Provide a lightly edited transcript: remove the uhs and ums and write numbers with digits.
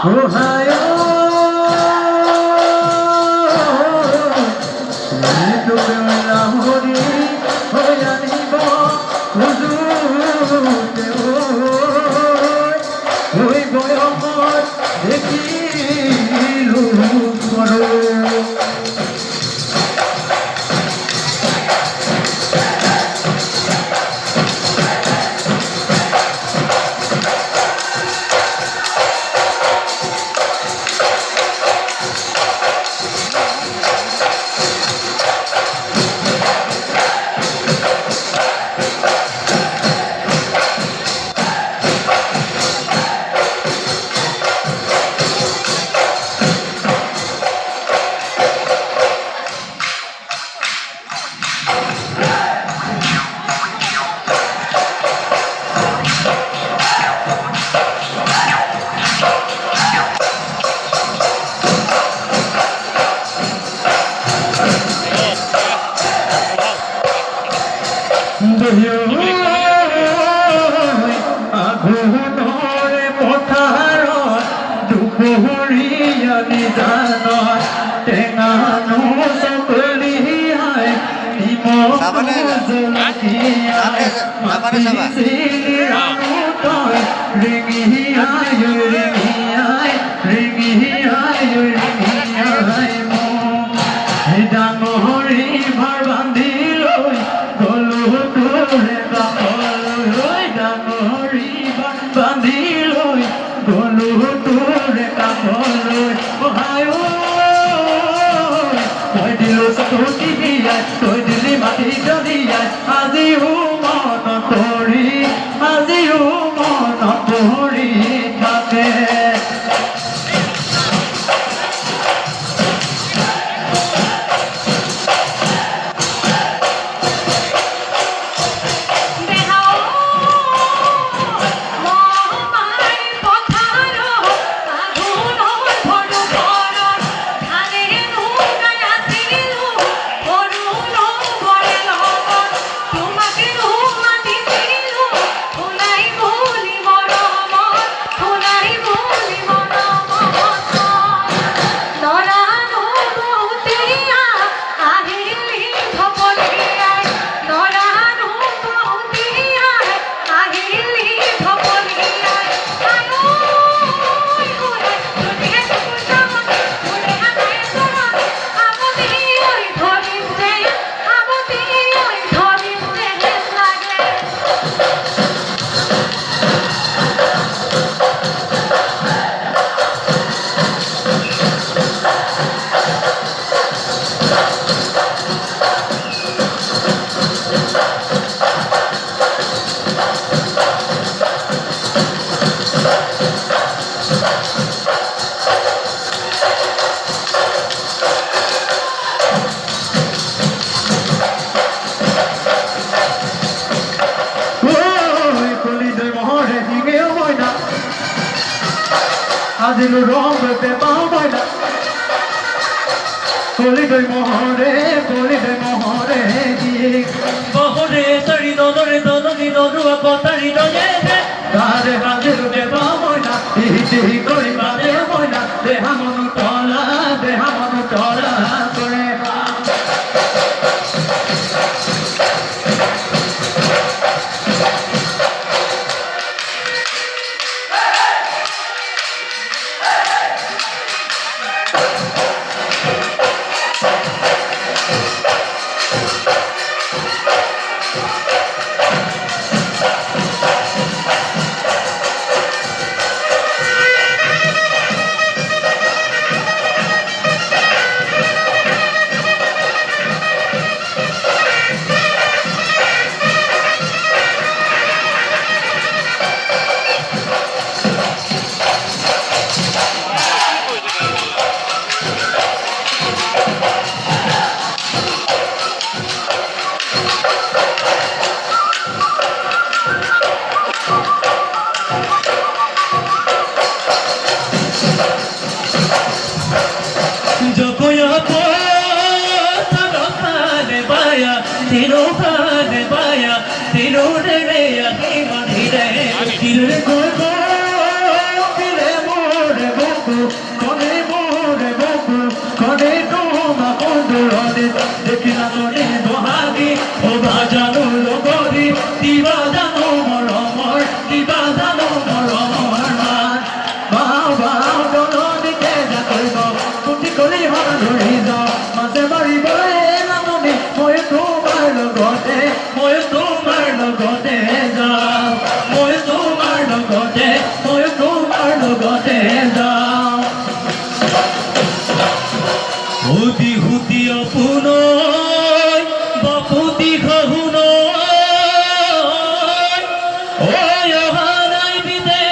Ohio, tu bela hori, hoyani bo, huzute hoy boy amar, dekilu karo. আগুনৰে পথাৰত দুপৰীয়া নিজানত টেঙানো চকলিয়াই নিমখ জলকীয়াই মাতিছিল ৰাণু তই ৰিঙিয়াই ৰিঙিয়াই ৰিঙিয়াই ৰিঙিয়াই মোক ডাঙৰি ভাৰ বান্ধি লৈ গলো তোৰে কাষলৈ ডাঙৰি ভাৰ বান্ধি লৈ গলো তোৰে কাষলৈ অহায় তই দিলো চকুটি দিয়াই তই দিলি মাটি দলিয়াই আজিও মনত পৰি আজিও মনত পৰি থাকে আজিলো ৰং বেপাও বইনা কলিদৈ মহৰে বহরে তারি দদরে দদনি দদুয়া পতারি দয়ে তারে আজিলো বেপাও বইনা ইহি করি বাদে বইনা দেহা মনু টলা করে মনে তোমা সুন্দরতে দেখিলা মনে বহাগী ও বাজানো লগৰী দিবা জানো মৰমৰ দিবা জানো মৰমৰ মান বাও বাও দলনিতে যাকৰিব পুতি কৰি হৰ ধৰি যাওঁ মাজে মাৰিবলৈ নামনি মই তোমাৰ লগতে মই তোমাৰ লগতে যাওঁ মই তোমাৰ লগতে মই তোমাৰ লগতে যাওঁ হুতি হুতি অপুনৈ বপুতি খহুনৈ ঐ অহা নাই বিদে